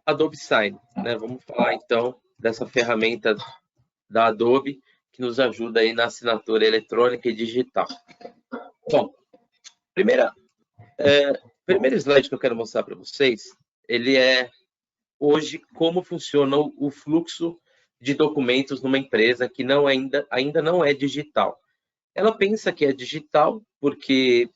Adobe Sign, né? Vamos falar então dessa ferramenta da Adobe que nos ajuda aí na assinatura eletrônica e digital. Bom, primeiro slide que eu quero mostrar para vocês, ele é hoje como funciona o fluxo de documentos numa empresa que ainda não é digital. Ela pensa que é digital porque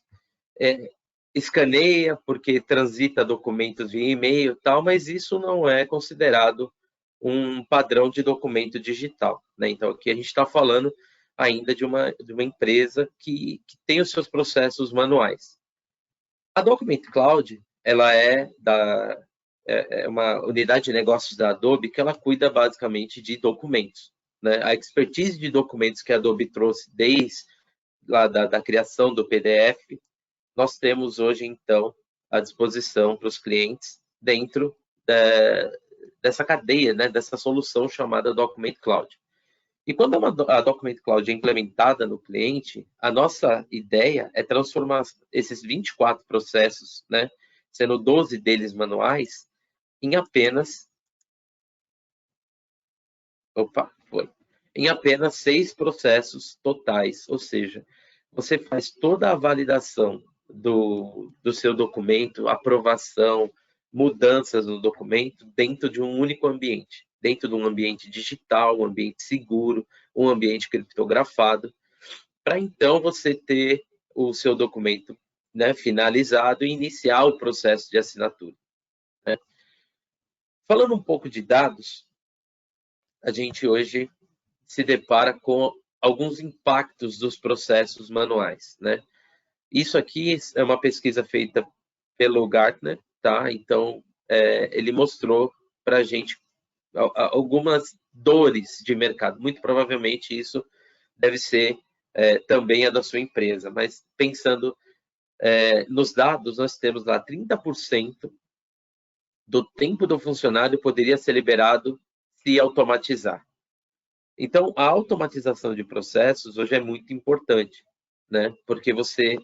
escaneia, porque transita documentos via e-mail e tal, mas isso não é considerado um padrão de documento digital, né? Então, aqui a gente está falando ainda de uma empresa que tem os seus processos manuais. A Document Cloud, ela é uma unidade de negócios da Adobe que ela cuida basicamente de documentos, né? A expertise de documentos que a Adobe trouxe desde lá da criação do PDF, nós temos hoje, então, à disposição para os clientes dentro dessa cadeia, né, dessa solução chamada Document Cloud. E quando a Document Cloud é implementada no cliente, a nossa ideia é transformar esses 24 processos, né, sendo 12 deles manuais, em apenas... em apenas 6 processos totais, ou seja, você faz toda a validação do seu documento, aprovação, mudanças no documento dentro de um único ambiente, dentro de um ambiente digital, um ambiente seguro, um ambiente criptografado, para então você ter o seu documento, né, finalizado e iniciar o processo de assinatura, né? Falando um pouco de dados, a gente hoje se depara com alguns impactos dos processos manuais, né? Isso aqui é uma pesquisa feita pelo Gartner, tá? Então, ele mostrou para a gente algumas dores de mercado. Muito provavelmente isso deve ser também a da sua empresa, mas pensando nos dados, nós temos lá 30% do tempo do funcionário poderia ser liberado se automatizar. Então, a automatização de processos hoje é muito importante, né? Porque você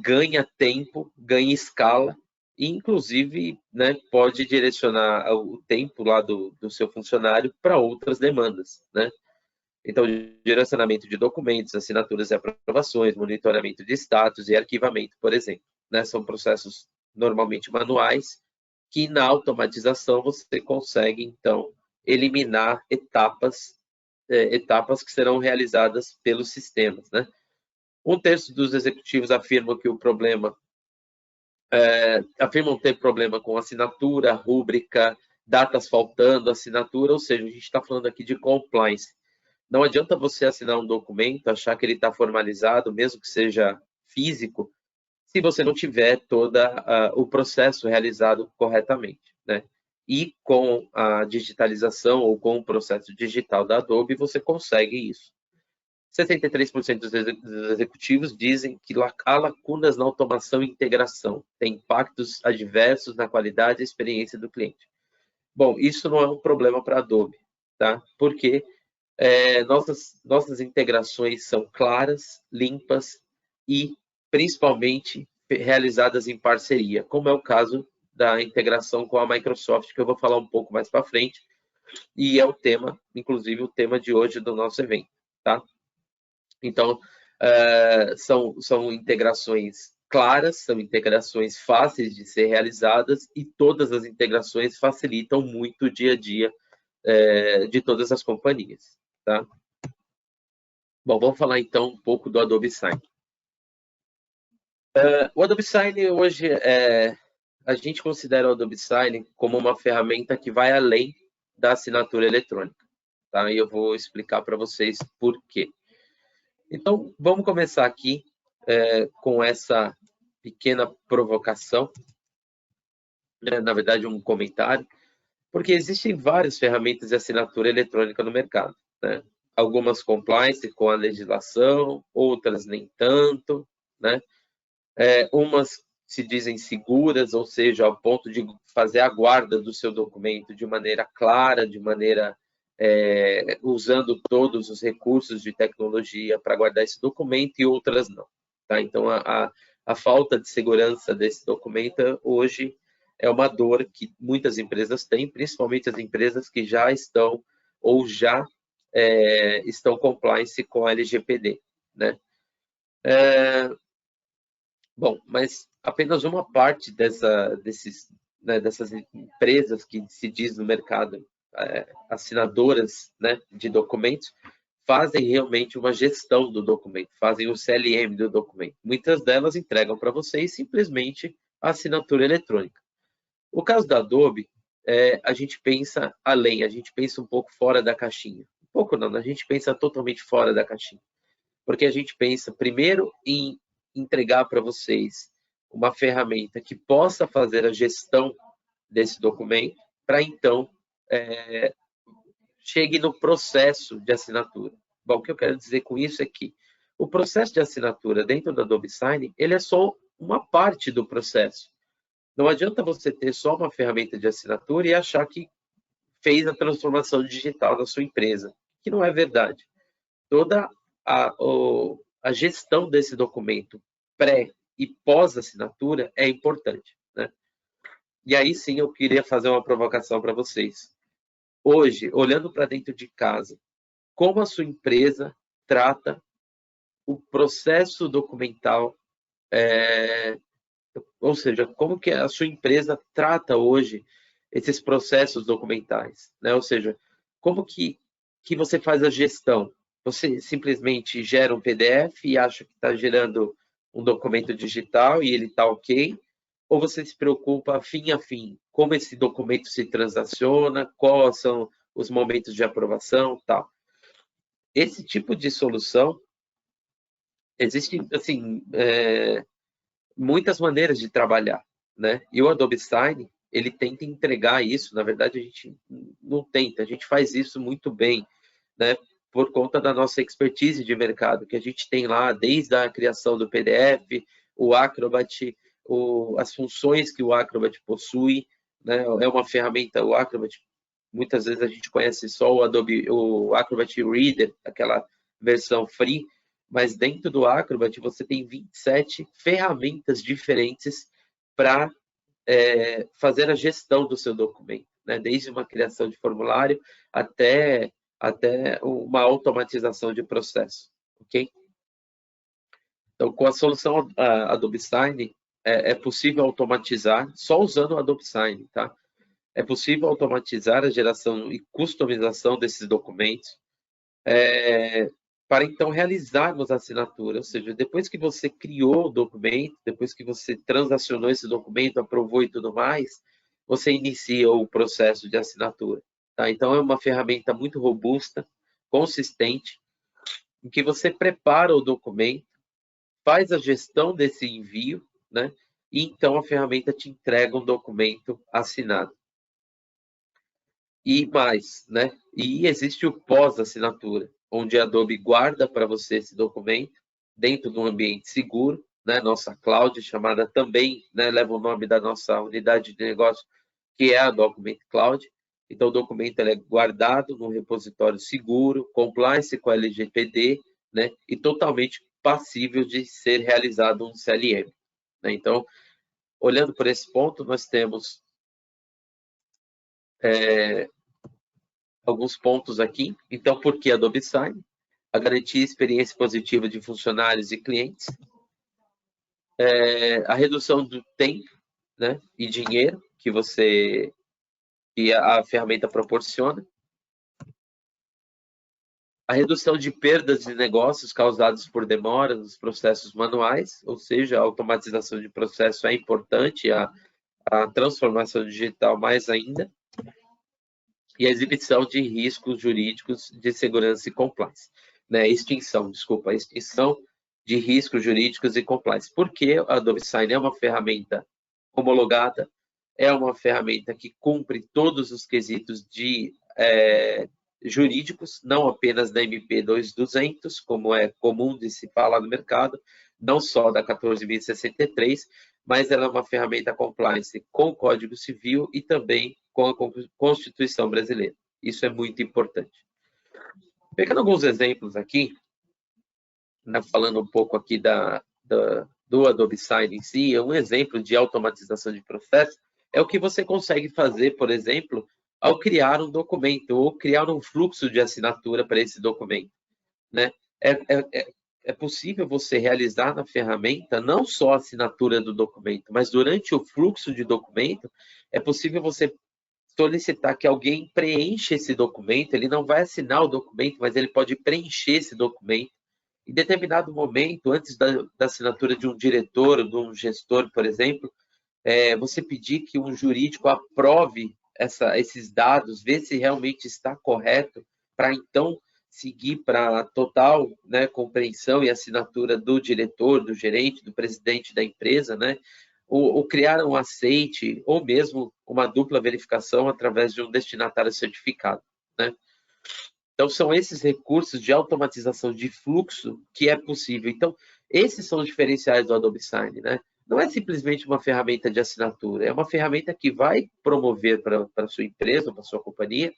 ganha tempo, ganha escala e, inclusive, né, pode direcionar o tempo lá do seu funcionário para outras demandas, né? Então, direcionamento de documentos, assinaturas e aprovações, monitoramento de status e arquivamento, por exemplo, né? São processos normalmente manuais que, na automatização, você consegue, então, eliminar etapas que serão realizadas pelos sistemas, né? 1/3 dos executivos afirmam ter problema com assinatura, rúbrica, datas faltando, assinatura, ou seja, a gente está falando aqui de compliance. Não adianta você assinar um documento, achar que ele está formalizado, mesmo que seja físico, se você não tiver todo o processo realizado corretamente, né? E com a digitalização ou com o processo digital da Adobe, você consegue isso. 63% dos executivos dizem que há lacunas na automação e integração, tem impactos adversos na qualidade e experiência do cliente. Bom, isso não é um problema para a Adobe, tá? Porque nossas integrações são claras, limpas e, principalmente, realizadas em parceria, como é o caso da integração com a Microsoft, que eu vou falar um pouco mais para frente, e é o tema, inclusive, o tema de hoje do nosso evento, tá? Então, são integrações claras, são integrações fáceis de ser realizadas e todas as integrações facilitam muito o dia a dia de todas as companhias, tá? Bom, vamos falar então um pouco do Adobe Sign. O Adobe Sign hoje, a gente considera o Adobe Sign como uma ferramenta que vai além da assinatura eletrônica, tá? E eu vou explicar para vocês por quê. Então, vamos começar aqui com essa pequena provocação, né? Na verdade, um comentário, porque existem várias ferramentas de assinatura eletrônica no mercado, né? Algumas compliance com a legislação, outras nem tanto, né? Umas se dizem seguras, ou seja, ao ponto de fazer a guarda do seu documento de maneira clara, de maneira usando todos os recursos de tecnologia para guardar esse documento, e outras não, tá? Então, a falta de segurança desse documento hoje é uma dor que muitas empresas têm, principalmente as empresas que já estão ou já estão compliance com a LGPD, né? Bom, mas apenas uma parte dessas empresas que se diz no mercado assinadoras, né, de documentos, fazem realmente uma gestão do documento, fazem o CLM do documento. Muitas delas entregam para vocês simplesmente a assinatura eletrônica. O caso da Adobe, a gente pensa além, a gente pensa um pouco fora da caixinha. Um pouco não, a gente pensa totalmente fora da caixinha. Porque a gente pensa primeiro em entregar para vocês uma ferramenta que possa fazer a gestão desse documento, para então chegue no processo de assinatura. Bom, o que eu quero dizer com isso é que o processo de assinatura dentro do Adobe Sign, ele é só uma parte do processo. Não adianta você ter só uma ferramenta de assinatura e achar que fez a transformação digital da sua empresa, que não é verdade. Toda a gestão desse documento pré e pós-assinatura é importante, né? E aí sim eu queria fazer uma provocação para vocês. Hoje, olhando para dentro de casa, como a sua empresa trata o processo documental, ou seja, como que a sua empresa trata hoje esses processos documentais, né? Ou seja, como que você faz a gestão? Você simplesmente gera um PDF e acha que está gerando um documento digital e ele está ok? Ou você se preocupa fim a fim, como esse documento se transaciona, quais são os momentos de aprovação, tal? Esse tipo de solução, existe, assim, muitas maneiras de trabalhar, né? E o Adobe Sign, ele tenta entregar isso, na verdade a gente não tenta, a gente faz isso muito bem, né? Por conta da nossa expertise de mercado, que a gente tem lá desde a criação do PDF, o Acrobat, as funções que o Acrobat possui, né? É uma ferramenta, o Acrobat, muitas vezes a gente conhece só o Acrobat Reader, aquela versão free, mas dentro do Acrobat você tem 27 ferramentas diferentes para fazer a gestão do seu documento, né? Desde uma criação de formulário até uma automatização de processo, ok? Então, com a solução Adobe Sign, é possível automatizar, só usando o Adobe Sign, tá? É possível automatizar a geração e customização desses documentos, para então realizarmos a assinatura, ou seja, depois que você criou o documento, depois que você transacionou esse documento, aprovou e tudo mais, você inicia o processo de assinatura. Tá? Então, é uma ferramenta muito robusta, consistente, em que você prepara o documento, faz a gestão desse envio, né? E então a ferramenta te entrega um documento assinado. E mais, né? E existe o pós-assinatura, onde a Adobe guarda para você esse documento dentro de um ambiente seguro, né? Nossa cloud, chamada também, né? Leva o nome da nossa unidade de negócio, que é a Document Cloud. Então, o documento é guardado num repositório seguro, compliance com a LGPD, né? E totalmente passível de ser realizado um CLM. Né? Então, olhando por esse ponto, nós temos alguns pontos aqui. Então, por que Adobe Sign? A garantia experiência positiva de funcionários e clientes. A redução do tempo, né, e dinheiro que a ferramenta proporciona. A redução de perdas de negócios causadas por demora nos processos manuais, ou seja, a automatização de processo é importante, a transformação digital mais ainda. E a exibição de riscos jurídicos de segurança e compliance. Né? Extinção de riscos jurídicos e compliance. Porque a Adobe Sign é uma ferramenta homologada, é uma ferramenta que cumpre todos os quesitos jurídicos, não apenas da MP 2200, como é comum de se falar no mercado, não só da 14.063, mas ela é uma ferramenta compliance com o Código Civil e também com a Constituição brasileira. Isso é muito importante. Pegando alguns exemplos aqui, né, falando um pouco aqui do Adobe Sign em si, é um exemplo de automatização de processo, é o que você consegue fazer, por exemplo, ao criar um documento ou criar um fluxo de assinatura para esse documento, né? É possível você realizar na ferramenta não só a assinatura do documento, mas durante o fluxo de documento, é possível você solicitar que alguém preencha esse documento. Ele não vai assinar o documento, mas ele pode preencher esse documento. Em determinado momento, antes da assinatura de um diretor ou de um gestor, por exemplo, você pedir que um jurídico aprove esses dados, ver se realmente está correto, para então seguir para a total, né, compreensão e assinatura do diretor, do gerente, do presidente da empresa, né? Ou criar um aceite, ou mesmo uma dupla verificação através de um destinatário certificado, né? Então, são esses recursos de automatização de fluxo que é possível. Então, esses são os diferenciais do Adobe Sign, né? Não é simplesmente uma ferramenta de assinatura, é uma ferramenta que vai promover para a sua empresa, para a sua companhia,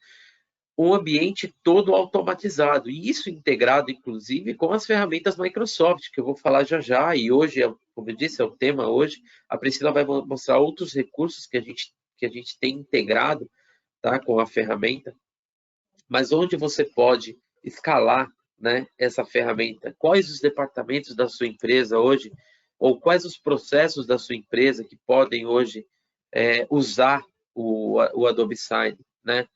um ambiente todo automatizado, e isso integrado, inclusive, com as ferramentas Microsoft, que eu vou falar já já, e hoje, como eu disse, é o tema hoje. A Priscila vai mostrar outros recursos que a gente tem integrado, tá, com a ferramenta, mas onde você pode escalar, né, essa ferramenta? Quais os departamentos da sua empresa hoje, ou quais os processos da sua empresa que podem hoje usar o Adobe Sign, né?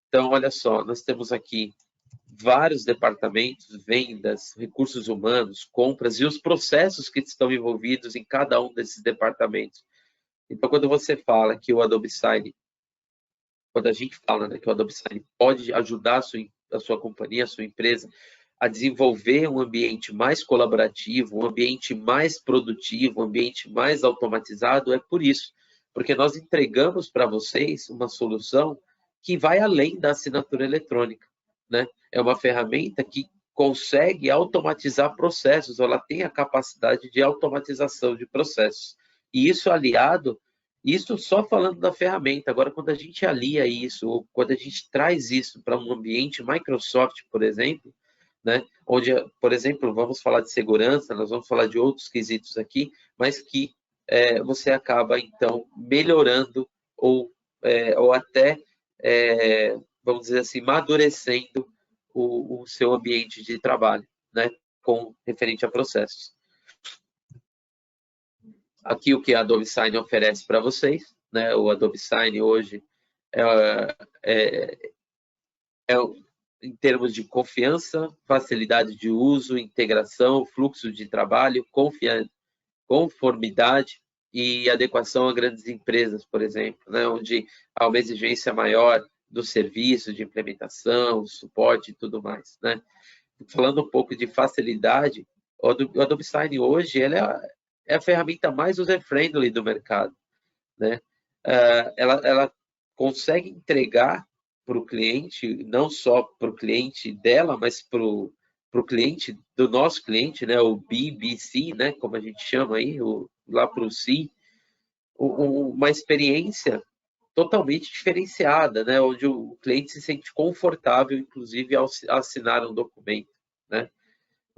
Então, olha só, nós temos aqui vários departamentos, vendas, recursos humanos, compras e os processos que estão envolvidos em cada um desses departamentos. Então, quando você fala que o Adobe Sign, quando a gente fala, né, que o Adobe Sign pode ajudar a sua companhia, a sua empresa, a desenvolver um ambiente mais colaborativo, um ambiente mais produtivo, um ambiente mais automatizado, é por isso. Porque nós entregamos para vocês uma solução que vai além da assinatura eletrônica, né? É uma ferramenta que consegue automatizar processos, ela tem a capacidade de automatização de processos. E isso aliado, isso só falando da ferramenta. Agora, quando a gente alia isso, ou quando a gente traz isso para um ambiente Microsoft, por exemplo, né? Onde, por exemplo, vamos falar de segurança, nós vamos falar de outros quesitos aqui, mas que você acaba, então, melhorando ou até, vamos dizer assim, amadurecendo o seu ambiente de trabalho, né? Com referente a processos. Aqui o que a Adobe Sign oferece para vocês, né? O Adobe Sign hoje é em termos de confiança, facilidade de uso, integração, fluxo de trabalho, conformidade e adequação a grandes empresas, por exemplo, né, onde há uma exigência maior do serviço, de implementação, suporte e tudo mais, né? Falando um pouco de facilidade, o Adobe Sign hoje é a ferramenta mais user-friendly do mercado, né? Ela consegue entregar para o cliente, não só para o cliente dela, mas para o cliente do nosso cliente, né, o BBC, né, como a gente chama aí, lá para o C, uma experiência totalmente diferenciada, né, onde o cliente se sente confortável, inclusive, ao assinar um documento, né?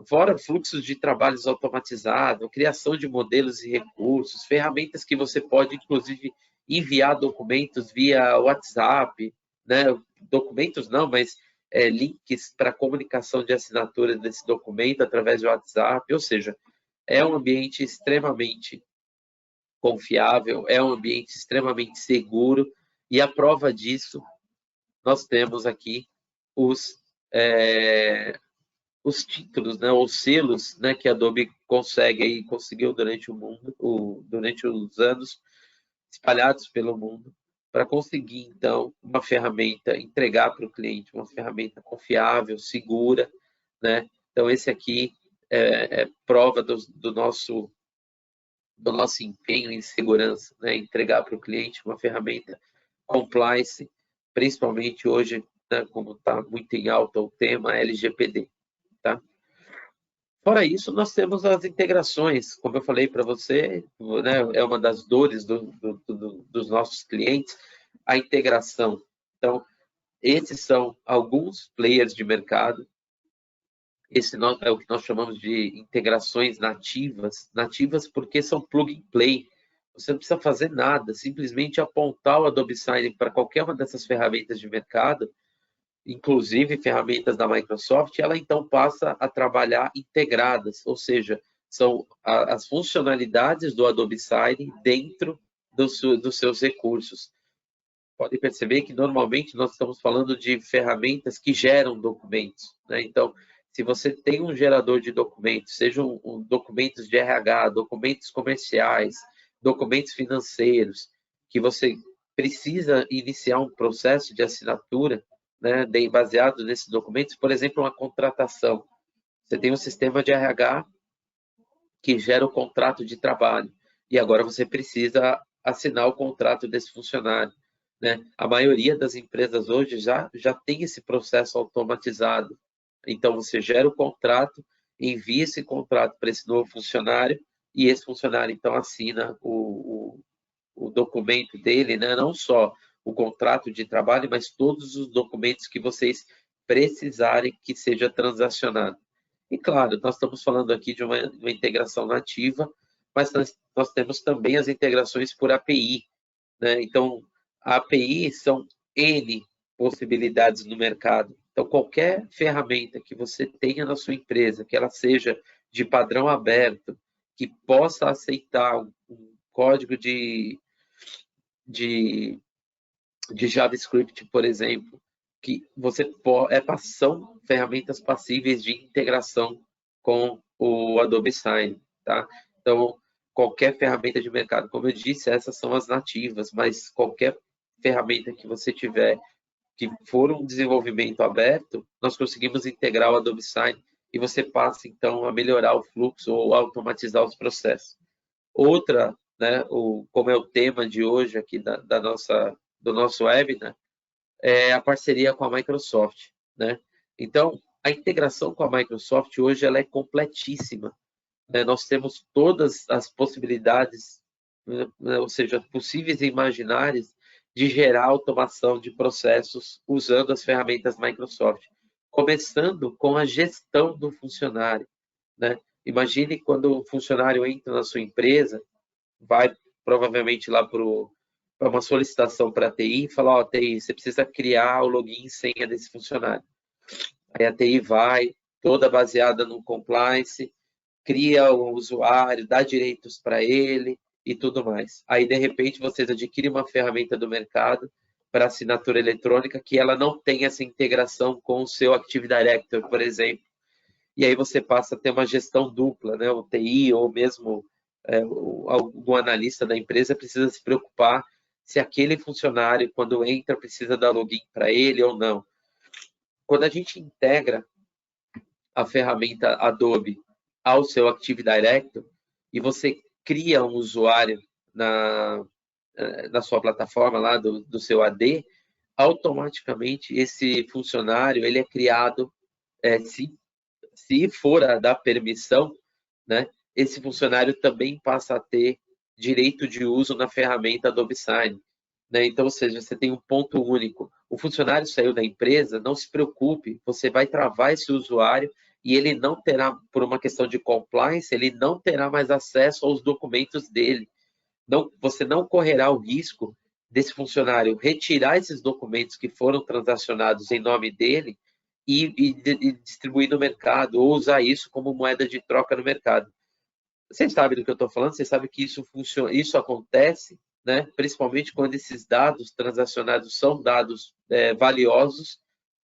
Fora fluxos de trabalhos automatizados, criação de modelos e recursos, ferramentas que você pode, inclusive, enviar documentos via WhatsApp, né? Documentos não, mas links para comunicação de assinatura desse documento através do WhatsApp, ou seja, é um ambiente extremamente confiável, é um ambiente extremamente seguro, e a prova disso, nós temos aqui os títulos, né, os selos, né, que a Adobe conseguiu durante o mundo, durante os anos, espalhados pelo mundo, para conseguir, então, uma ferramenta, entregar para o cliente uma ferramenta confiável, segura, né? Então, esse aqui é prova do nosso empenho em segurança, né? Entregar para o cliente uma ferramenta compliance, principalmente hoje, né, como está muito em alta o tema LGPD. Tá? Fora isso, nós temos as integrações, como eu falei para você, né, é uma das dores dos nossos clientes, a integração. Então, esses são alguns players de mercado. Esse é o que nós chamamos de integrações nativas, nativas porque são plug and play, você não precisa fazer nada, simplesmente apontar o Adobe Sign para qualquer uma dessas ferramentas de mercado, inclusive ferramentas da Microsoft, ela então passa a trabalhar integradas, ou seja, são as funcionalidades do Adobe Sign dentro dos seus recursos. Pode perceber que normalmente nós estamos falando de ferramentas que geram documentos, né? Então, se você tem um gerador de documentos, sejam documentos de RH, documentos comerciais, documentos financeiros, que você precisa iniciar um processo de assinatura, né, baseado nesses documentos, por exemplo, uma contratação. Você tem um sistema de RH que gera o contrato de trabalho e agora você precisa assinar o contrato desse funcionário, né? A maioria das empresas hoje já tem esse processo automatizado. Então, você gera o contrato, envia esse contrato para esse novo funcionário e esse funcionário, então, assina o documento dele, né? Não só o contrato de trabalho, mas todos os documentos que vocês precisarem que seja transacionado. E claro, nós estamos falando aqui de uma integração nativa, mas nós temos também as integrações por API, né? Então, a API são N possibilidades no mercado. Então, qualquer ferramenta que você tenha na sua empresa, que ela seja de padrão aberto, que possa aceitar um código de, de JavaScript, por exemplo, que são ferramentas passíveis de integração com o Adobe Sign, tá? Então, qualquer ferramenta de mercado, como eu disse, essas são as nativas, mas qualquer ferramenta que você tiver que for um desenvolvimento aberto, nós conseguimos integrar o Adobe Sign e você passa, então, a melhorar o fluxo ou automatizar os processos. Outra, né, como é o tema de hoje aqui do nosso webinar, é a parceria com a Microsoft, né? Então, a integração com a Microsoft hoje ela é completíssima, né? Nós temos todas as possibilidades, né, ou seja, possíveis e imaginárias de gerar automação de processos usando as ferramentas Microsoft, começando com a gestão do funcionário, né? Imagine quando o funcionário entra na sua empresa, vai provavelmente lá para uma solicitação para a TI e fala, ó, TI, você precisa criar o login e senha desse funcionário. Aí a TI vai, toda baseada no compliance, cria o usuário, dá direitos para ele e tudo mais. Aí, de repente, vocês adquirem uma ferramenta do mercado para assinatura eletrônica que ela não tem essa integração com o seu Active Directory, por exemplo. E aí você passa a ter uma gestão dupla, né? O TI ou mesmo algum analista da empresa precisa se preocupar se aquele funcionário, quando entra, precisa dar login para ele ou não. Quando a gente integra a ferramenta Adobe ao seu Active Directory e você cria um usuário na sua plataforma lá do seu AD, automaticamente esse funcionário ele é criado, se for a dar permissão, né, esse funcionário também passa a ter direito de uso na ferramenta Adobe Sign, né? Então, ou seja, você tem um ponto único. O funcionário saiu da empresa, não se preocupe, você vai travar esse usuário e ele não terá, por uma questão de compliance, ele não terá mais acesso aos documentos dele. Não, você não correrá o risco desse funcionário retirar esses documentos que foram transacionados em nome dele e distribuir no mercado, ou usar isso como moeda de troca no mercado. Vocês sabem do que eu estou falando, vocês sabem que isso funciona, isso acontece, né? Principalmente quando esses dados transacionados são dados valiosos,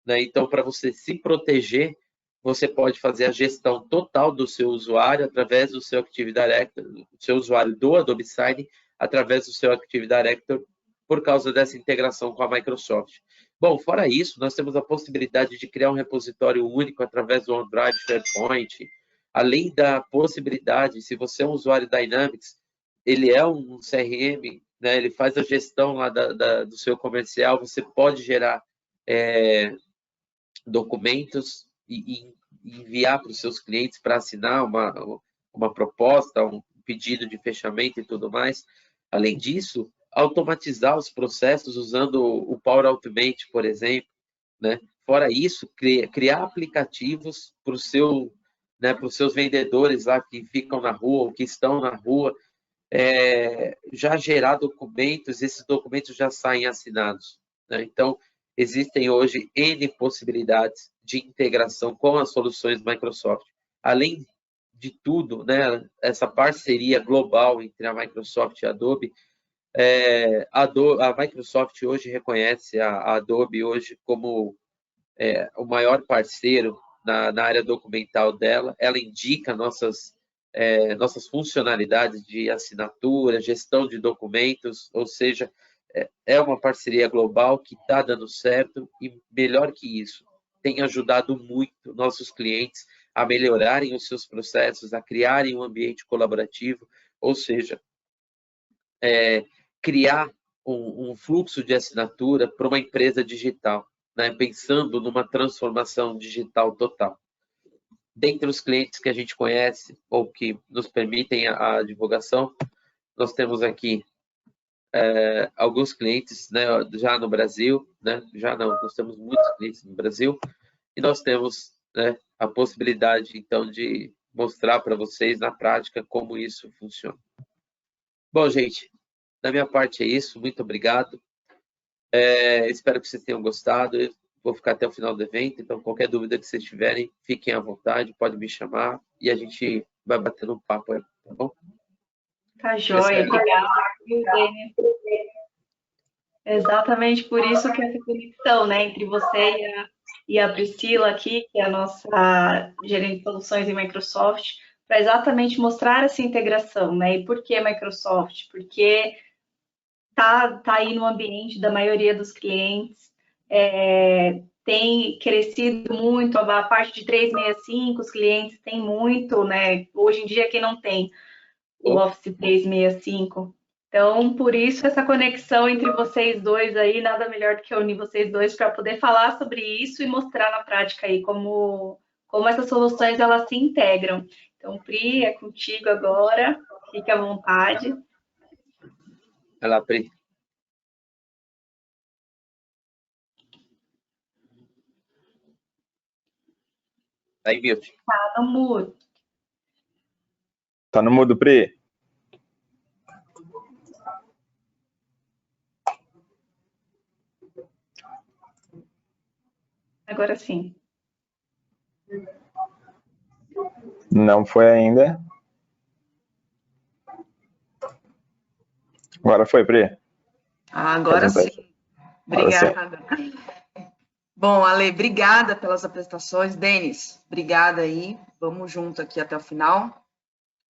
né? Então, para você se proteger, você pode fazer a gestão total do seu usuário através do seu Active Directory, do seu usuário do Adobe Sign, através do seu Active Directory, por causa dessa integração com a Microsoft. Bom, fora isso, nós temos a possibilidade de criar um repositório único através do OneDrive, SharePoint, além da possibilidade, se você é um usuário Dynamics, ele é um CRM, né, ele faz a gestão lá do seu comercial, você pode gerar documentos e enviar para os seus clientes para assinar uma proposta, um pedido de fechamento e tudo mais. Além disso, automatizar os processos usando o Power Automate, por exemplo, né? Fora isso, criar aplicativos para os seus vendedores lá que ficam na rua ou que estão na rua, já gerar documentos, esses documentos já saem assinados, né? Então, existem hoje N possibilidades de integração com as soluções Microsoft. Além de tudo, né, essa parceria global entre a Microsoft e a Adobe, a Microsoft hoje reconhece a Adobe hoje como o maior parceiro na área documental dela. Ela indica nossas funcionalidades de assinatura, gestão de documentos, ou seja, é uma parceria global que está dando certo e, melhor que isso, tem ajudado muito nossos clientes a melhorarem os seus processos, a criarem um ambiente colaborativo, ou seja, criar um fluxo de assinatura para uma empresa digital, né? Pensando numa transformação digital total. Dentre os clientes que a gente conhece ou que nos permitem a divulgação, nós temos aqui alguns clientes, né, já no Brasil, né, já não, nós temos muitos clientes no Brasil, e nós temos, né, a possibilidade, então, de mostrar para vocês na prática como isso funciona. Bom, gente, da minha parte é isso, muito obrigado. Espero que vocês tenham gostado. Eu vou ficar até o final do evento, então qualquer dúvida que vocês tiverem, fiquem à vontade, pode me chamar e a gente vai batendo um papo aí, tá bom? Tá joia, obrigada. Exatamente por isso que essa conexão, né, entre você e a Priscila aqui, que é a nossa gerente de soluções em Microsoft, para exatamente mostrar essa integração, né? E por que Microsoft? Porque tá aí no ambiente da maioria dos clientes, tem crescido muito, a parte de 365, os clientes têm muito, né? Hoje em dia, quem não tem o Office 365. Então, por isso, essa conexão entre vocês dois aí, nada melhor do que unir vocês dois para poder falar sobre isso e mostrar na prática aí como essas soluções elas se integram. Então, Pri, é contigo agora, fique à vontade. Vai lá, Pri. Tá em mute. Tá no mudo. Tá no mudo, Pri. Agora sim. Não foi ainda. Agora foi, Pri. Agora sim. Obrigada. Bom, Ale, obrigada pelas apresentações. Denis, obrigada aí. Vamos junto aqui até o final.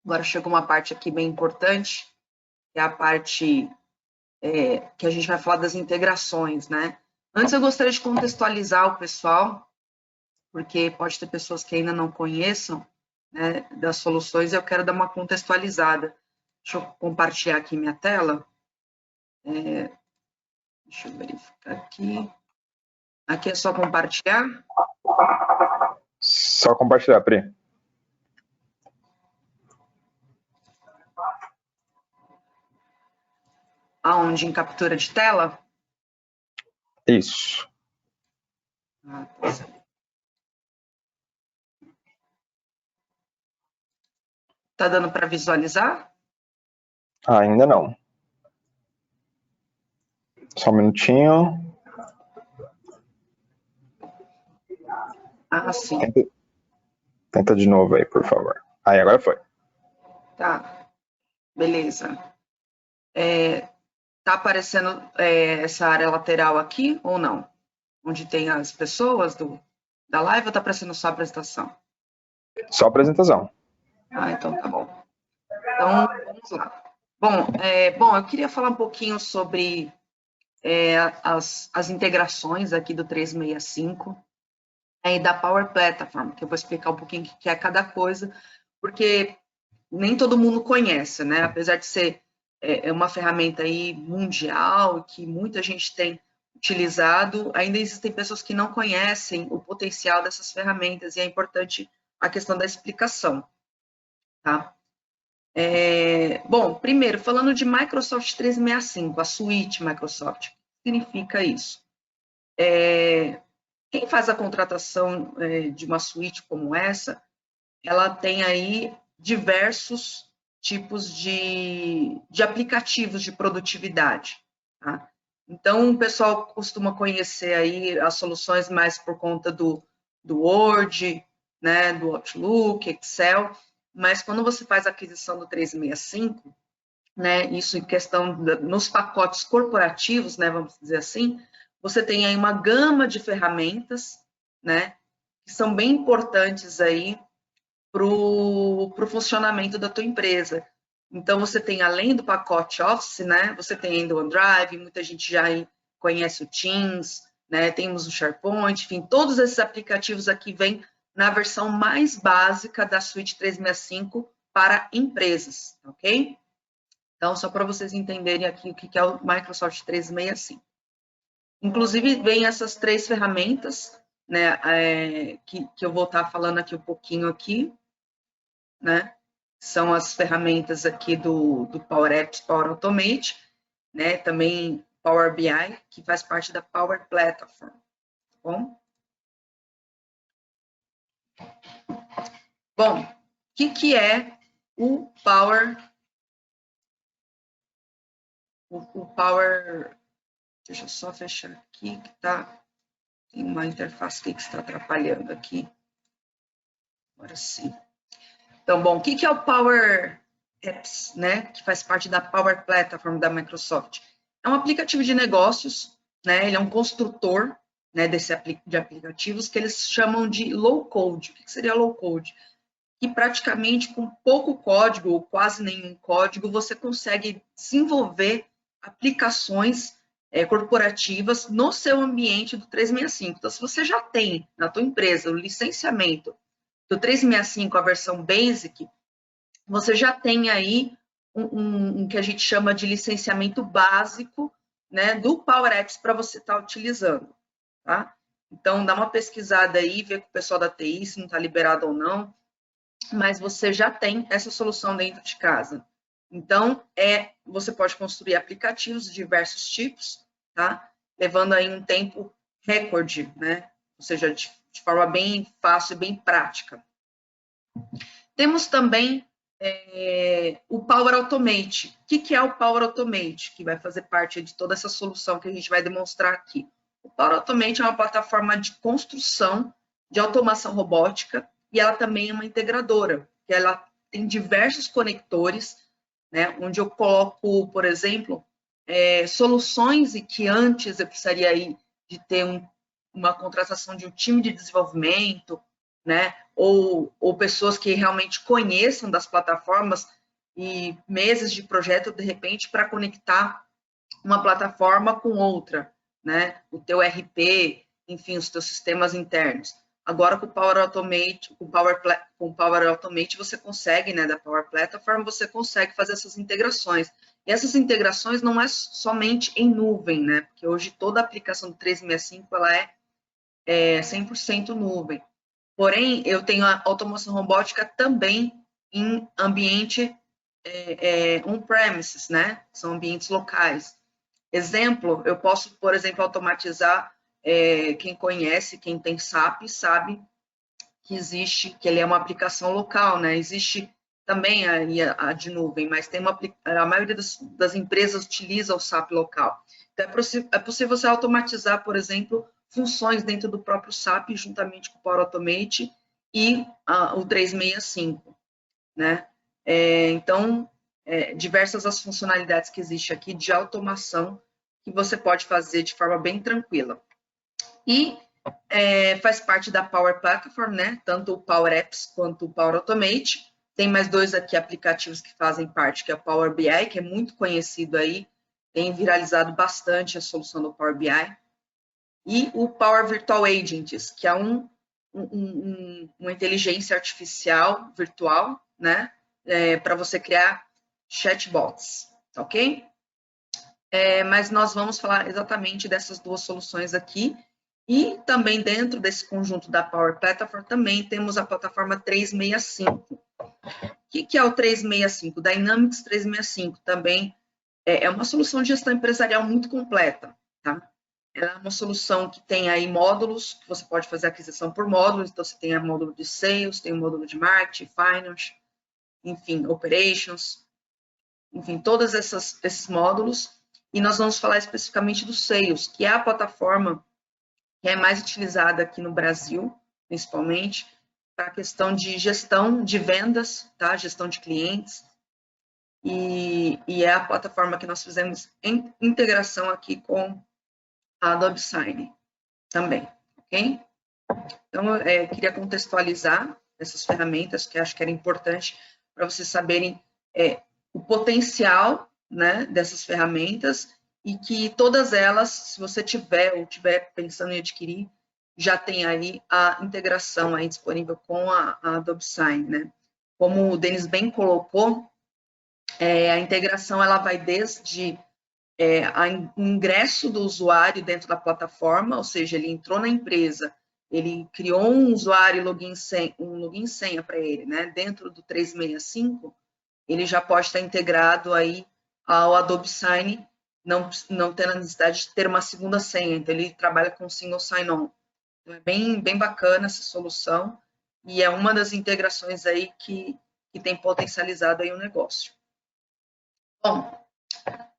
Agora chegou uma parte aqui bem importante, que é a parte que a gente vai falar das integrações, né? Antes eu gostaria de contextualizar o pessoal, porque pode ter pessoas que ainda não conheçam, né, das soluções, e eu quero dar uma contextualizada. Deixa eu compartilhar aqui minha tela. Deixa eu verificar aqui. Aqui é só compartilhar? Só compartilhar, Pri. Aonde? Em captura de tela? Isso. Tá dando para visualizar? Ainda não. Só um minutinho. Sim. Tenta de novo aí, por favor. Aí, agora foi. Tá. Beleza. Tá aparecendo essa área lateral aqui ou não? Onde tem as pessoas da live ou tá aparecendo só a apresentação? Só a apresentação. Então tá bom. Então, vamos lá. Bom, eu queria falar um pouquinho sobre as integrações aqui do 365 e da Power Platform, que eu vou explicar um pouquinho o que é cada coisa, porque nem todo mundo conhece, né? Apesar de ser uma ferramenta aí mundial, que muita gente tem utilizado, ainda existem pessoas que não conhecem o potencial dessas ferramentas, e é importante a questão da explicação, tá? Bom, primeiro, falando de Microsoft 365, a suíte Microsoft, o que significa isso? Quem faz a contratação de uma suíte como essa, ela tem aí diversos tipos de aplicativos de produtividade, tá? Então, o pessoal costuma conhecer aí as soluções mais por conta do Word, né, do Outlook, Excel, mas quando você faz a aquisição do 365, né, isso em questão nos pacotes corporativos, né, vamos dizer assim, você tem aí uma gama de ferramentas, né, que são bem importantes aí para o funcionamento da tua empresa. Então, você tem, além do pacote Office, né, você tem ainda o OneDrive, muita gente já conhece o Teams, né, temos o SharePoint, enfim, todos esses aplicativos aqui vêm na versão mais básica da Suite 365 para empresas, ok? Então, só para vocês entenderem aqui o que é o Microsoft 365. Inclusive, vem essas 3 ferramentas, né, que eu vou estar falando aqui um pouquinho aqui, né? São as ferramentas aqui do Power Apps, Power Automate, né? Também Power BI, que faz parte da Power Platform, tá bom? Bom, o que é o Power? O Power, deixa eu só fechar aqui, que tem uma interface aqui que está atrapalhando aqui. Agora sim. Então, bom, o que é o Power Apps, né? Que faz parte da Power Platform da Microsoft. É um aplicativo de negócios, né? Ele é um construtor, né, de aplicativos que eles chamam de low code. O que seria low code? Que praticamente com pouco código ou quase nenhum código você consegue desenvolver aplicações corporativas no seu ambiente do 365. Então, se você já tem na tua empresa o licenciamento do 365, a versão Basic, você já tem aí um que a gente chama de licenciamento básico, né, do Power Apps para você estar utilizando, tá? Então, dá uma pesquisada aí, vê com o pessoal da TI se não está liberado ou não, mas você já tem essa solução dentro de casa. Então, você pode construir aplicativos de diversos tipos, tá? Levando aí um tempo recorde, né? Ou seja, de forma bem fácil e bem prática. Temos também o Power Automate. O que é o Power Automate? Que vai fazer parte de toda essa solução que a gente vai demonstrar aqui. O Power Automate é uma plataforma de construção de automação robótica e ela também é uma integradora, que ela tem diversos conectores, né, onde eu coloco, por exemplo, soluções e que antes eu precisaria aí de ter uma contratação de um time de desenvolvimento, né, ou pessoas que realmente conheçam das plataformas e meses de projeto, de repente, para conectar uma plataforma com outra, né, o teu RP, enfim, os teus sistemas internos. Agora, com o Power Automate, com o Power Automate, você consegue, né, da Power Platform, você consegue fazer essas integrações. E essas integrações não é somente em nuvem, né, porque hoje toda a aplicação do 365, ela é 100% nuvem. Porém, eu tenho a automação robótica também em ambiente on-premises, né, são ambientes locais. Exemplo, eu posso, por exemplo, automatizar, quem conhece, quem tem SAP, sabe que existe, que ele é uma aplicação local, né? Existe também a de nuvem, mas tem a maioria das empresas utiliza o SAP local. Então, é possível você automatizar, por exemplo, funções dentro do próprio SAP, juntamente com o Power Automate e o 365, né? Então, diversas as funcionalidades que existem aqui de automação que você pode fazer de forma bem tranquila. E faz parte da Power Platform, né? Tanto o Power Apps quanto o Power Automate. Tem mais 2 aqui aplicativos que fazem parte, que é o Power BI, que é muito conhecido aí, tem viralizado bastante a solução do Power BI. E o Power Virtual Agents, que é uma inteligência artificial virtual, né? Para você criar chatbots, ok? Mas nós vamos falar exatamente dessas 2 soluções aqui. E também dentro desse conjunto da Power Platform, também temos a plataforma 365. O que é o 365? Dynamics 365 também é uma solução de gestão empresarial muito completa, tá? Ela é uma solução que tem aí módulos, que você pode fazer aquisição por módulos, então você tem o módulo de Sales, tem o módulo de Marketing, Finance, enfim, Operations, enfim, todos esses módulos. E nós vamos falar especificamente do Sales, que é a plataforma que é mais utilizada aqui no Brasil, principalmente, para a questão de gestão de vendas, tá? Gestão de clientes. E é a plataforma que nós fizemos em integração aqui com a Adobe Sign também, ok? Então, eu queria contextualizar essas ferramentas, que acho que era importante para vocês saberem o potencial, né, dessas ferramentas, e que todas elas, se você tiver ou estiver pensando em adquirir, já tem aí a integração aí disponível com a Adobe Sign, né? Como o Denis bem colocou, a integração ela vai desde o ingresso do usuário dentro da plataforma, ou seja, ele entrou na empresa, ele criou um usuário um login e senha para ele, né? Dentro do 365, ele já pode estar integrado aí ao Adobe Sign, não tendo a necessidade de ter uma segunda senha, então ele trabalha com single sign-on. Então, é bem bacana essa solução, e é uma das integrações aí que tem potencializado aí o negócio. Bom,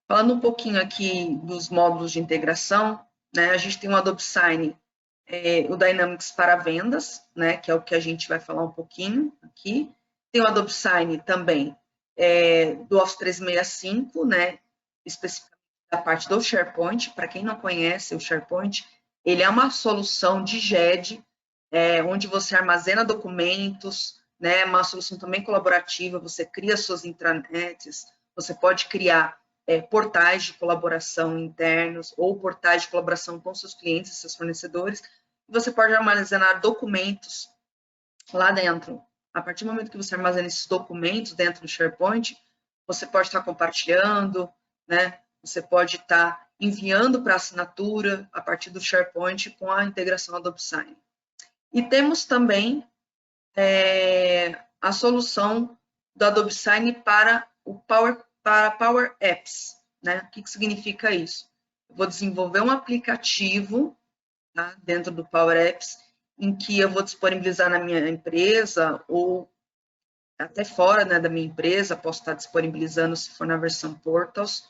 falando um pouquinho aqui dos módulos de integração, né, a gente tem o Adobe Sign, o Dynamics para vendas, né, que é o que a gente vai falar um pouquinho aqui. Tem o Adobe Sign também do Office 365, né, especificamente da parte do SharePoint. Para quem não conhece o SharePoint, ele é uma solução de GED, onde você armazena documentos, né, uma solução também colaborativa, você cria suas intranets, você pode criar portais de colaboração internos ou portais de colaboração com seus clientes, seus fornecedores, e você pode armazenar documentos lá dentro. A partir do momento que você armazena esses documentos dentro do SharePoint, você pode estar compartilhando, né? Você pode estar enviando para assinatura a partir do SharePoint com a integração Adobe Sign. E temos também a solução do Adobe Sign para o Power Apps, né? O que significa isso? Eu vou desenvolver um aplicativo, tá, dentro do Power Apps, em que eu vou disponibilizar na minha empresa ou até fora, né, da minha empresa, posso estar disponibilizando se for na versão Portals,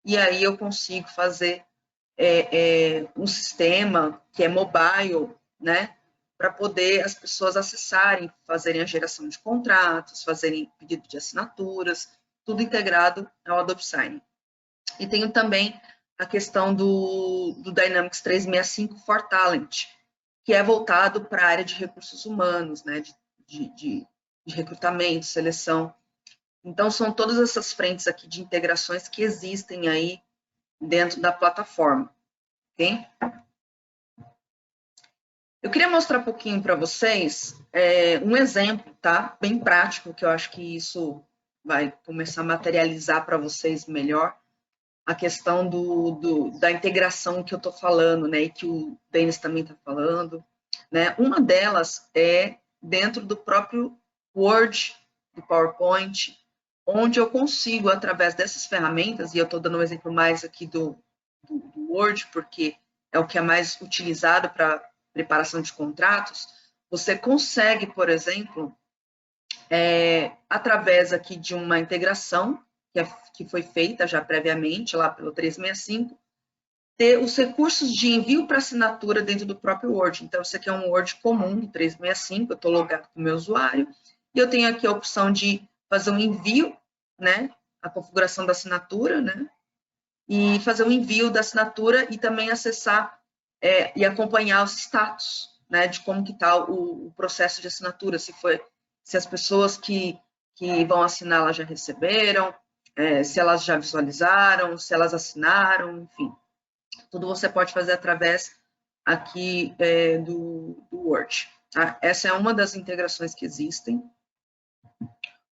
e aí eu consigo fazer um sistema que é mobile, né, para poder as pessoas acessarem, fazerem a geração de contratos, fazerem pedido de assinaturas, tudo integrado ao Adobe Sign. E tenho também a questão do Dynamics 365 for Talent, que é voltado para a área de recursos humanos, né, de recrutamento, seleção. Então, são todas essas frentes aqui de integrações que existem aí dentro da plataforma, ok? Eu queria mostrar um pouquinho para vocês um exemplo, tá? Bem prático, que eu acho que isso vai começar a materializar para vocês melhor a questão da integração que eu estou falando, né? E que o Denis também está falando, né? Uma delas é dentro do próprio Word, do PowerPoint, onde eu consigo, através dessas ferramentas, e eu estou dando um exemplo mais aqui do Word, porque é o que é mais utilizado para preparação de contratos, você consegue, por exemplo, através aqui de uma integração que foi feita já previamente lá pelo 365, ter os recursos de envio para assinatura dentro do próprio Word. Então, isso aqui é um Word comum do 365, eu estou logado com o meu usuário, e eu tenho aqui a opção de fazer um envio, né, a configuração da assinatura, né, e fazer um envio da assinatura e também acessar e acompanhar os status, né, de como que está o processo de assinatura, se as pessoas que vão assinar elas já receberam, se elas já visualizaram, se elas assinaram, enfim. Tudo você pode fazer através aqui do Word. Tá? Essa é uma das integrações que existem.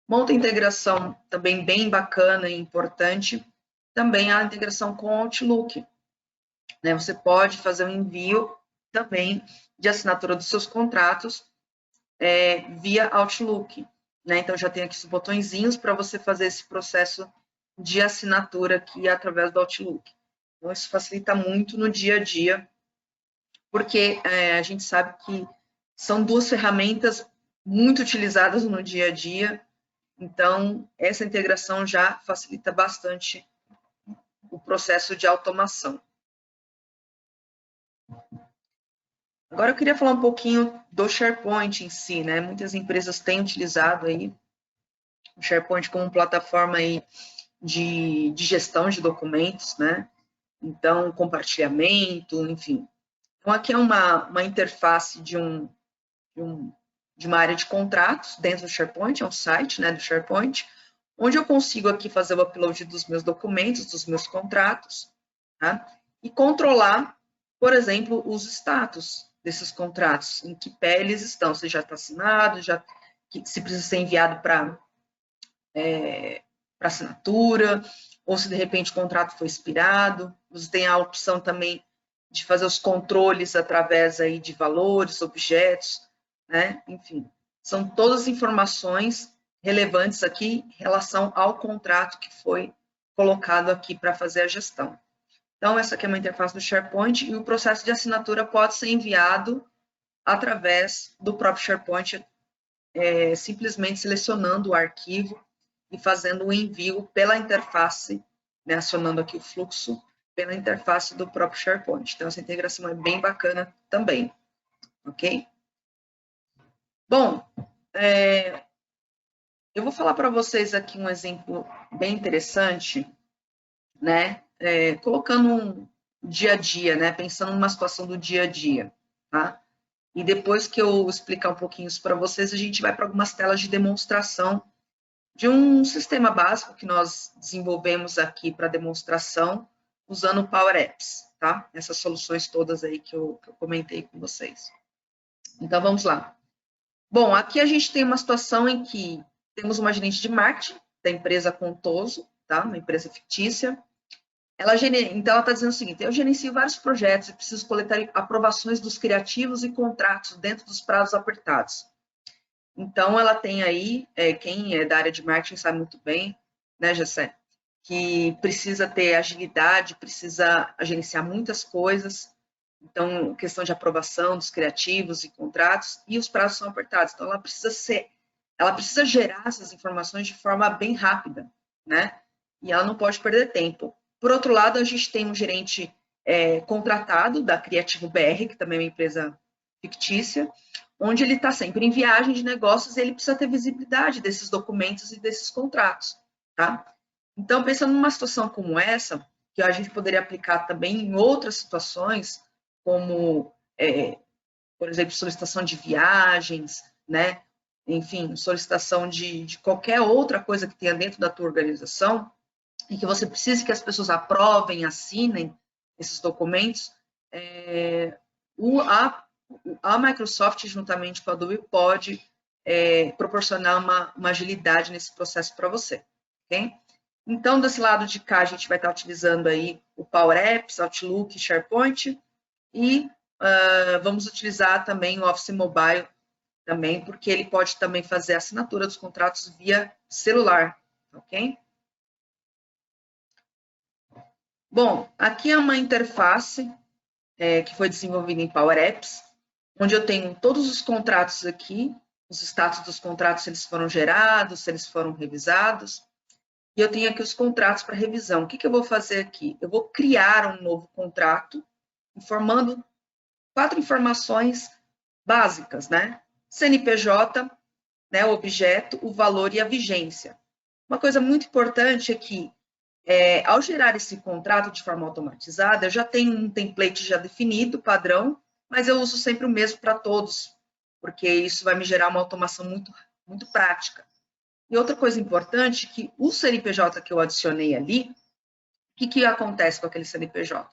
Uma outra integração também bem bacana e importante, também a integração com o Outlook. Né? Você pode fazer um envio também de assinatura dos seus contratos via Outlook. Né? Então, já tem aqui os botõezinhos para você fazer esse processo de assinatura aqui através do Outlook. Então, isso facilita muito no dia a dia, porque a gente sabe que são duas ferramentas muito utilizadas no dia a dia Então, essa integração já facilita bastante o processo de automação. Agora eu queria falar um pouquinho do SharePoint em si, né? Muitas empresas têm utilizado aí o SharePoint como plataforma aí de gestão de documentos, né? Então, compartilhamento, enfim. Então, aqui é uma interface de uma área de contratos dentro do SharePoint, é um site, né, do SharePoint, onde eu consigo aqui fazer o upload dos meus documentos, dos meus contratos, tá? E controlar, por exemplo, os status desses contratos, em que pé eles estão, se já está assinado, se precisa ser enviado para assinatura, ou se de repente o contrato foi expirado. Você tem a opção também de fazer os controles através aí de valores, objetos, né? Enfim, são todas informações relevantes aqui em relação ao contrato que foi colocado aqui para fazer a gestão. Então, essa aqui é uma interface do SharePoint e o processo de assinatura pode ser enviado através do próprio SharePoint, simplesmente selecionando o arquivo e fazendo o envio pela interface, né, acionando aqui o fluxo pela interface do próprio SharePoint. Então, essa integração é bem bacana também, ok? Bom, eu vou falar para vocês aqui um exemplo bem interessante, né? Colocando um dia a dia, né? Pensando numa situação do dia a dia, tá? E depois que eu explicar um pouquinho isso para vocês, a gente vai para algumas telas de demonstração de um sistema básico que nós desenvolvemos aqui para demonstração, usando o Power Apps, tá? Essas soluções todas aí que eu comentei com vocês. Então, vamos lá. Bom, aqui a gente tem uma situação em que temos uma gerente de marketing da empresa Contoso, tá? Uma empresa fictícia. Então, ela está dizendo o seguinte: eu gerencio vários projetos e preciso coletar aprovações dos criativos e contratos dentro dos prazos apertados. Então, ela tem aí, quem é da área de marketing sabe muito bem, né, Gessé, que precisa ter agilidade, precisa gerenciar muitas coisas. Então, questão de aprovação dos criativos e contratos, e os prazos são apertados. Então, ela precisa gerar essas informações de forma bem rápida, né? E ela não pode perder tempo. Por outro lado, a gente tem um gerente contratado da Criativo BR, que também é uma empresa fictícia, onde ele está sempre em viagem de negócios e ele precisa ter visibilidade desses documentos e desses contratos, tá? Então, pensando numa situação como essa, que a gente poderia aplicar também em outras situações, como, por exemplo, solicitação de viagens, né? Enfim, solicitação de qualquer outra coisa que tenha dentro da tua organização, e que você precise que as pessoas aprovem, assinem esses documentos, a Microsoft, juntamente com a Adobe, pode proporcionar uma agilidade nesse processo para você, ok? Então, desse lado de cá, a gente vai estar utilizando aí o Power Apps, Outlook, SharePoint, e vamos utilizar também o Office Mobile, também, porque ele pode também fazer a assinatura dos contratos via celular, ok? Bom, aqui é uma interface que foi desenvolvida em Power Apps, onde eu tenho todos os contratos aqui, os status dos contratos, se eles foram gerados, se eles foram revisados, e eu tenho aqui os contratos para revisão. O que eu vou fazer aqui? Eu vou criar um novo contrato, informando 4 informações básicas, né? CNPJ, né, o objeto, o valor e a vigência. Uma coisa muito importante é que, ao gerar esse contrato de forma automatizada, eu já tenho um template já definido, padrão, mas eu uso sempre o mesmo para todos, porque isso vai me gerar uma automação muito, muito prática. E outra coisa importante, que o CNPJ que eu adicionei ali, o que acontece com aquele CNPJ?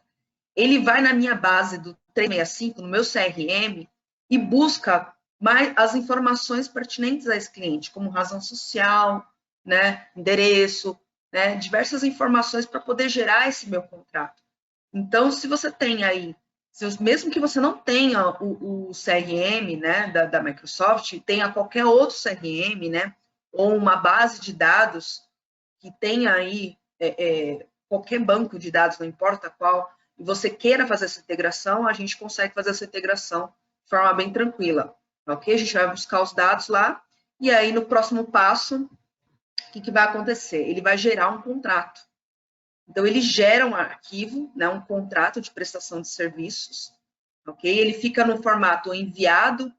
Ele vai na minha base do 365, no meu CRM, e busca mais as informações pertinentes a esse cliente, como razão social, né, endereço, né, diversas informações para poder gerar esse meu contrato. Então, se você tem aí, mesmo que você não tenha o CRM, né, da Microsoft, tenha qualquer outro CRM, né, ou uma base de dados que tenha aí qualquer banco de dados, não importa qual, e você queira fazer essa integração, a gente consegue fazer essa integração de forma bem tranquila, ok? A gente vai buscar os dados lá, e aí no próximo passo, o que vai acontecer? Ele vai gerar um contrato. Então, ele gera um arquivo, né, um contrato de prestação de serviços, ok? Ele fica no formato enviado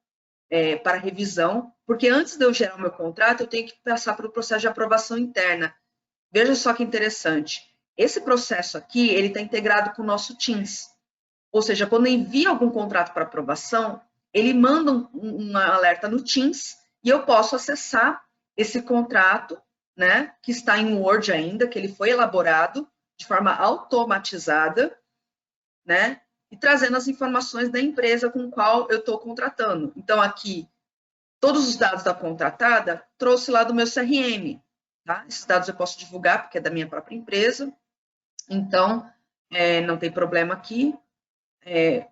para revisão, porque antes de eu gerar o meu contrato, eu tenho que passar por um processo de aprovação interna. Veja só que interessante. Esse processo aqui, ele está integrado com o nosso Teams. Ou seja, quando envia algum contrato para aprovação, ele manda um alerta no Teams e eu posso acessar esse contrato, né, que está em Word ainda, que ele foi elaborado de forma automatizada, né, e trazendo as informações da empresa com qual eu estou contratando. Então, aqui, todos os dados da contratada, trouxe lá do meu CRM, tá? Esses dados eu posso divulgar, porque é da minha própria empresa, então, não tem problema aqui. É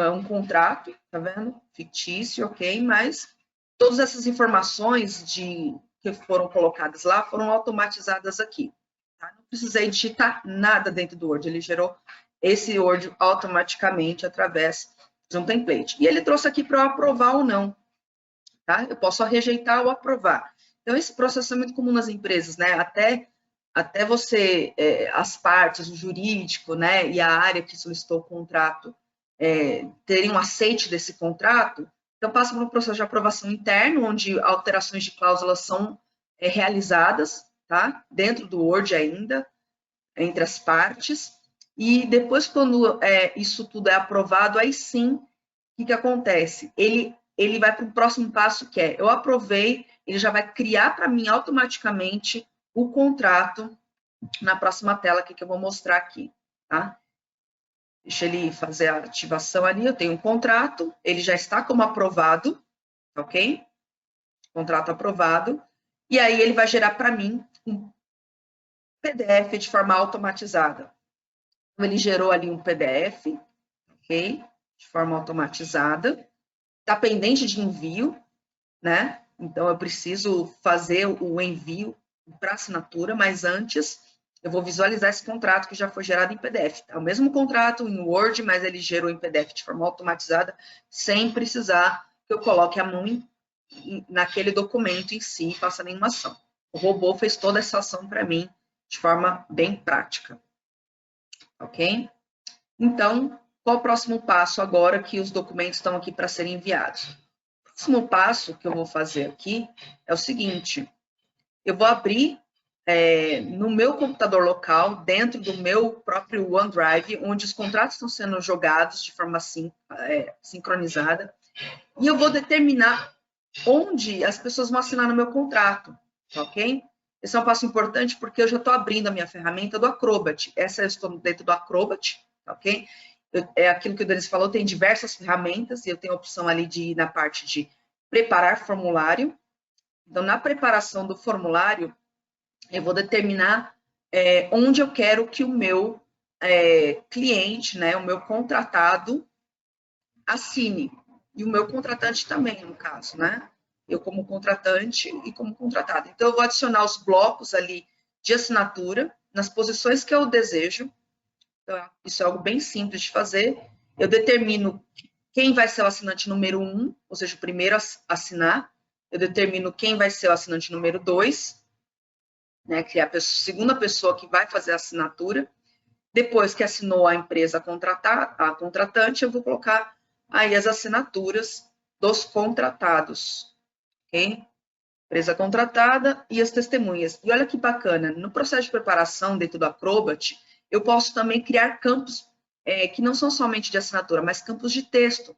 um contrato, tá vendo? Fictício, ok, mas todas essas informações que foram colocadas lá foram automatizadas aqui. Tá? Não precisei digitar nada dentro do Word, ele gerou esse Word automaticamente através de um template. E ele trouxe aqui para eu aprovar ou não. Tá? Eu posso rejeitar ou aprovar. Então, esse processo é muito comum nas empresas, né? Até você, as partes, o jurídico, né, e a área que solicitou o contrato terem um aceite desse contrato, então passa por um processo de aprovação interno, onde alterações de cláusulas são realizadas, tá? Dentro do Word ainda, entre as partes, e depois, quando isso tudo é aprovado, aí sim, o que acontece? Ele vai para o próximo passo, que é, eu aprovei, ele já vai criar para mim automaticamente o contrato na próxima tela que eu vou mostrar aqui, tá? Deixa ele fazer a ativação ali, eu tenho um contrato, ele já está como aprovado, ok? Contrato aprovado, e aí ele vai gerar para mim um PDF de forma automatizada. Então, ele gerou ali um PDF, ok? De forma automatizada, está pendente de envio, né? Então, eu preciso fazer o envio para assinatura, mas antes eu vou visualizar esse contrato que já foi gerado em PDF. É o mesmo contrato em Word, mas ele gerou em PDF de forma automatizada, sem precisar que eu coloque a mão naquele documento em si e faça nenhuma ação. O robô fez toda essa ação para mim de forma bem prática. Ok? Então, qual o próximo passo agora que os documentos estão aqui para serem enviados? O próximo passo que eu vou fazer aqui é o seguinte: eu vou abrir no meu computador local, dentro do meu próprio OneDrive, onde os contratos estão sendo jogados de forma sincronizada, e eu vou determinar onde as pessoas vão assinar no meu contrato, ok? Esse é um passo importante porque eu já estou abrindo a minha ferramenta do Acrobat. Essa eu estou dentro do Acrobat, ok? É aquilo que o Denis falou, tem diversas ferramentas, e eu tenho a opção ali de ir na parte de preparar formulário. Então, na preparação do formulário, eu vou determinar onde eu quero que o meu cliente, né, o meu contratado, assine. E o meu contratante também, no caso, né? Eu como contratante e como contratado. Então, eu vou adicionar os blocos ali de assinatura nas posições que eu desejo. Então, isso é algo bem simples de fazer. Eu determino quem vai ser o assinante número 1, ou seja, o primeiro a assinar. Eu determino quem vai ser o assinante número 2, né, que é a segunda pessoa que vai fazer a assinatura. Depois que assinou a empresa a contratante, eu vou colocar aí as assinaturas dos contratados, ok? Empresa contratada e as testemunhas. E olha que bacana, no processo de preparação dentro do Acrobat, eu posso também criar campos que não são somente de assinatura, mas campos de texto,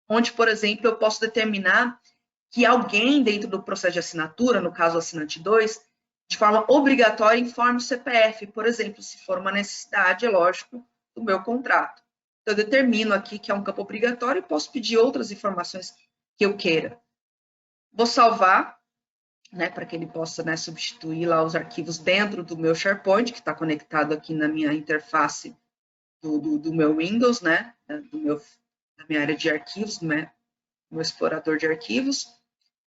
onde, por exemplo, eu posso determinar que alguém dentro do processo de assinatura, no caso o assinante 2, de forma obrigatória informe o CPF, por exemplo, se for uma necessidade, é lógico, do meu contrato. Então, eu determino aqui que é um campo obrigatório e posso pedir outras informações que eu queira. Vou salvar, né, para que ele possa, né, substituir lá os arquivos dentro do meu SharePoint, que está conectado aqui na minha interface do meu Windows, né, da minha área de arquivos, do meu explorador de arquivos.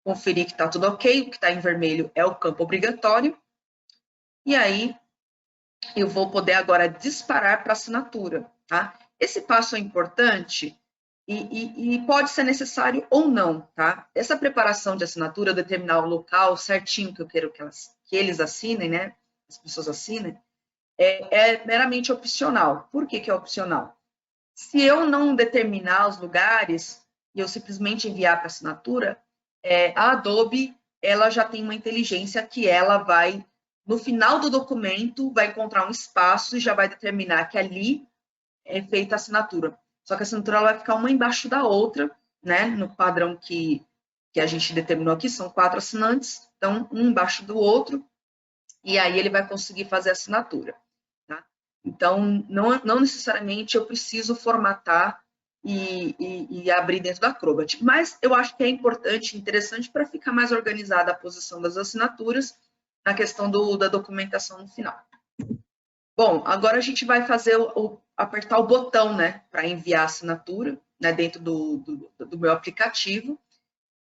Conferir que está tudo ok, o que está em vermelho é o campo obrigatório. E aí, eu vou poder agora disparar para assinatura, tá? Esse passo é importante E pode ser necessário ou não, tá? Essa preparação de assinatura, determinar o local certinho que eu quero que eles assinem, né? As pessoas assinem, é meramente opcional. Por que é opcional? Se eu não determinar os lugares e eu simplesmente enviar para assinatura, a Adobe ela já tem uma inteligência que ela vai, no final do documento, vai encontrar um espaço e já vai determinar que ali é feita a assinatura. Só que a assinatura ela vai ficar uma embaixo da outra, né? No padrão que a gente determinou aqui, são 4 assinantes, então um embaixo do outro, e aí ele vai conseguir fazer a assinatura. Tá? Então, não necessariamente eu preciso formatar e abrir dentro da Acrobat, mas eu acho que é importante, interessante para ficar mais organizada a posição das assinaturas na questão da documentação no final. Bom, agora a gente vai fazer apertar o botão, né, para enviar a assinatura, né, dentro do meu aplicativo.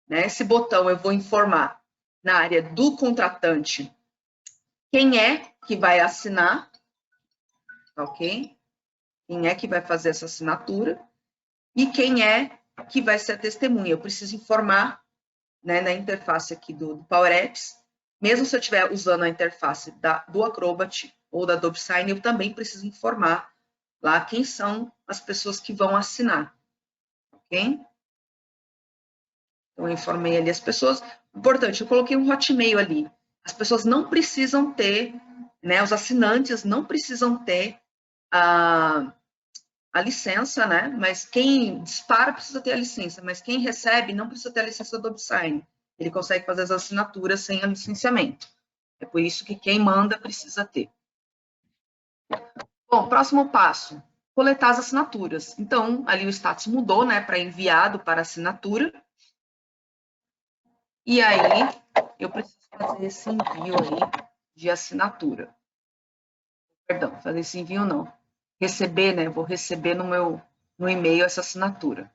Né? Esse botão eu vou informar na área do contratante quem é que vai assinar, ok? Quem é que vai fazer essa assinatura e quem é que vai ser a testemunha. Eu preciso informar, né, na interface aqui do Power Apps, mesmo se eu estiver usando a interface do Acrobat ou da Adobe Sign, eu também preciso informar lá quem são as pessoas que vão assinar, ok? Então, eu informei ali as pessoas. Importante, eu coloquei um Hotmail ali. As pessoas não precisam ter, né, os assinantes não precisam ter a licença, né, mas quem dispara precisa ter a licença, mas quem recebe não precisa ter a licença do Adobe Sign. Ele consegue fazer as assinaturas sem a licenciamento. É por isso que quem manda precisa ter. Bom, próximo passo, coletar as assinaturas. Então, ali o status mudou, né, para enviado para assinatura. E aí, eu preciso fazer esse envio aí de assinatura. Perdão, fazer esse envio não. Receber, né, vou receber no e-mail essa assinatura.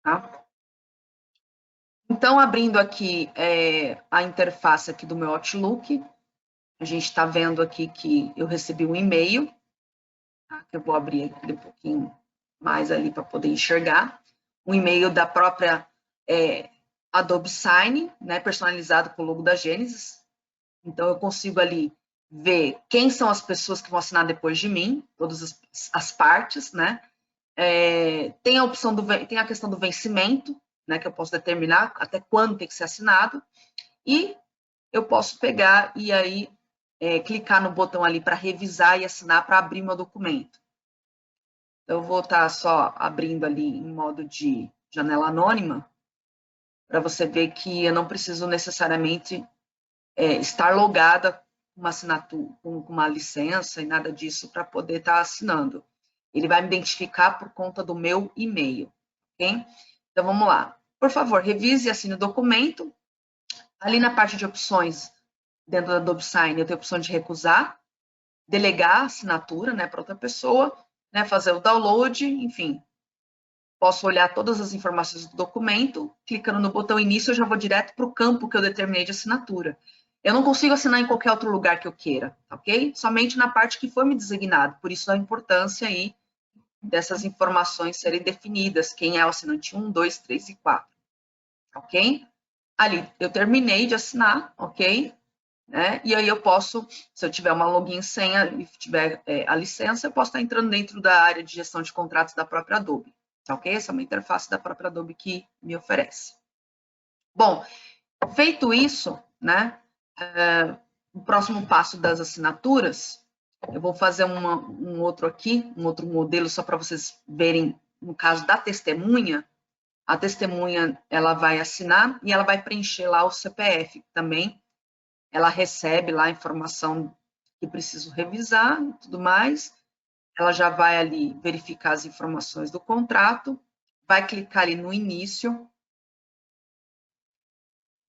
Tá? Então, abrindo aqui a interface aqui do meu Outlook, a gente está vendo aqui que eu recebi um e-mail, tá? Que eu vou abrir aqui um pouquinho mais ali para poder enxergar. Um e-mail da própria Adobe Sign, né, personalizado com o logo da Gênesis. Então, eu consigo ali ver quem são as pessoas que vão assinar depois de mim, todas as partes, né? Tem a opção tem a questão do vencimento, né, que eu posso determinar até quando tem que ser assinado, e eu posso pegar e aí clicar no botão ali para revisar e assinar para abrir meu documento. Então, eu vou estar só abrindo ali em modo de janela anônima, para você ver que eu não preciso necessariamente estar logada com uma assinatura, com uma licença e nada disso para poder estar assinando. Ele vai me identificar por conta do meu e-mail, ok? Então, vamos lá. Por favor, revise e assine o documento. Ali na parte de opções, dentro da Adobe Sign, eu tenho a opção de recusar, delegar a assinatura, né, para outra pessoa, né, fazer o download, enfim. Posso olhar todas as informações do documento, clicando no botão início, eu já vou direto para o campo que eu determinei de assinatura. Eu não consigo assinar em qualquer outro lugar que eu queira, ok? Somente na parte que foi me designado, por isso a importância aí dessas informações serem definidas, quem é o assinante 1, 2, 3 e 4, ok? Ali, eu terminei de assinar, ok? Né? E aí eu posso, se eu tiver uma login senha e tiver a licença, eu posso estar entrando dentro da área de gestão de contratos da própria Adobe, ok? Essa é uma interface da própria Adobe que me oferece. Bom, feito isso, né? O próximo passo das assinaturas, eu vou fazer um outro aqui, um outro modelo só para vocês verem, no caso da testemunha, a testemunha, ela vai assinar e ela vai preencher lá o CPF também, ela recebe lá a informação que preciso revisar e tudo mais, ela já vai ali verificar as informações do contrato, vai clicar ali no início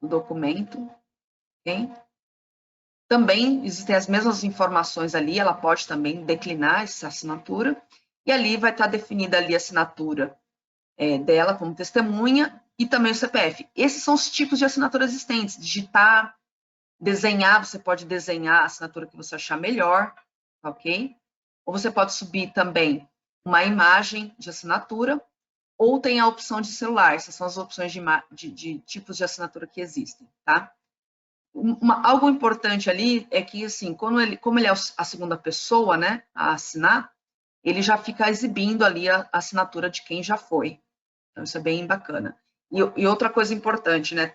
do documento, ok? Também existem as mesmas informações ali, ela pode também declinar essa assinatura, e ali vai estar definida ali a assinatura dela como testemunha e também o CPF. Esses são os tipos de assinatura existentes, digitar, desenhar, você pode desenhar a assinatura que você achar melhor, ok? Ou você pode subir também uma imagem de assinatura, ou tem a opção de celular. Essas são as opções de tipos de assinatura que existem, tá? Algo importante ali é que, assim, como ele é a segunda pessoa, né, a assinar, ele já fica exibindo ali a assinatura de quem já foi. Então, isso é bem bacana. E outra coisa importante, né,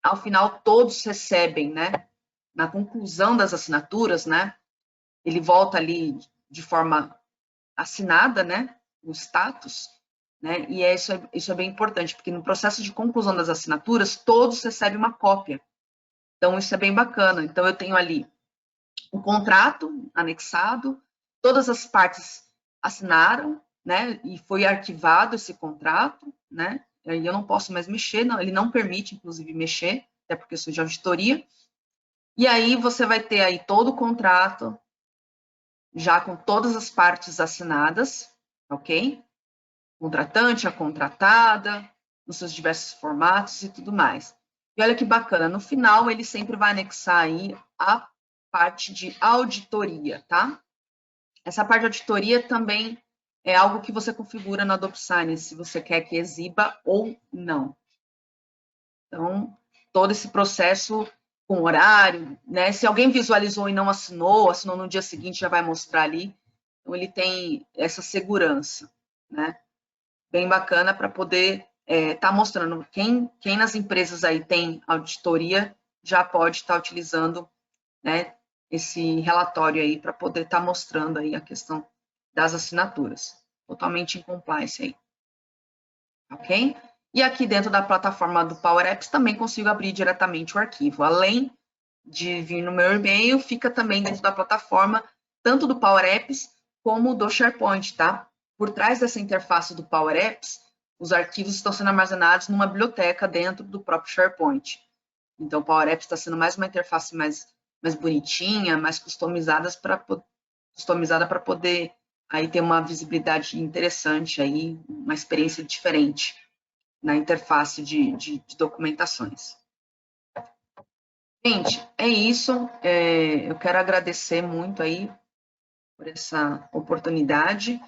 ao final, todos recebem, né, na conclusão das assinaturas, né, ele volta ali de forma assinada, né, o status, né, e isso é bem importante, porque no processo de conclusão das assinaturas, todos recebem uma cópia. Então, isso é bem bacana. Então, eu tenho ali o contrato anexado, todas as partes assinaram, né, e foi arquivado esse contrato, né, e aí eu não posso mais mexer, não, ele não permite, inclusive, mexer, até porque eu sou de auditoria. E aí, você vai ter aí todo o contrato, já com todas as partes assinadas, ok? Contratante, a contratada, nos seus diversos formatos e tudo mais. E olha que bacana, no final ele sempre vai anexar aí a parte de auditoria, tá? Essa parte de auditoria também é algo que você configura no Adobe Sign, se você quer que exiba ou não. Então, todo esse processo com horário, né? Se alguém visualizou e não assinou no dia seguinte, já vai mostrar ali. Então, ele tem essa segurança, né? Bem bacana para poder tá mostrando quem nas empresas aí tem auditoria já pode estar utilizando, né, esse relatório aí para poder estar mostrando aí a questão das assinaturas. Totalmente em compliance aí. Ok? E aqui dentro da plataforma do Power Apps também consigo abrir diretamente o arquivo. Além de vir no meu e-mail, fica também dentro da plataforma, tanto do Power Apps como do SharePoint, tá? Por trás dessa interface do Power Apps, os arquivos estão sendo armazenados numa biblioteca dentro do próprio SharePoint. Então, o Power Apps está sendo mais uma interface mais bonitinha, mais customizada para poder aí ter uma visibilidade interessante, aí, uma experiência diferente na interface de documentações. Gente, é isso. Eu quero agradecer muito aí por essa oportunidade.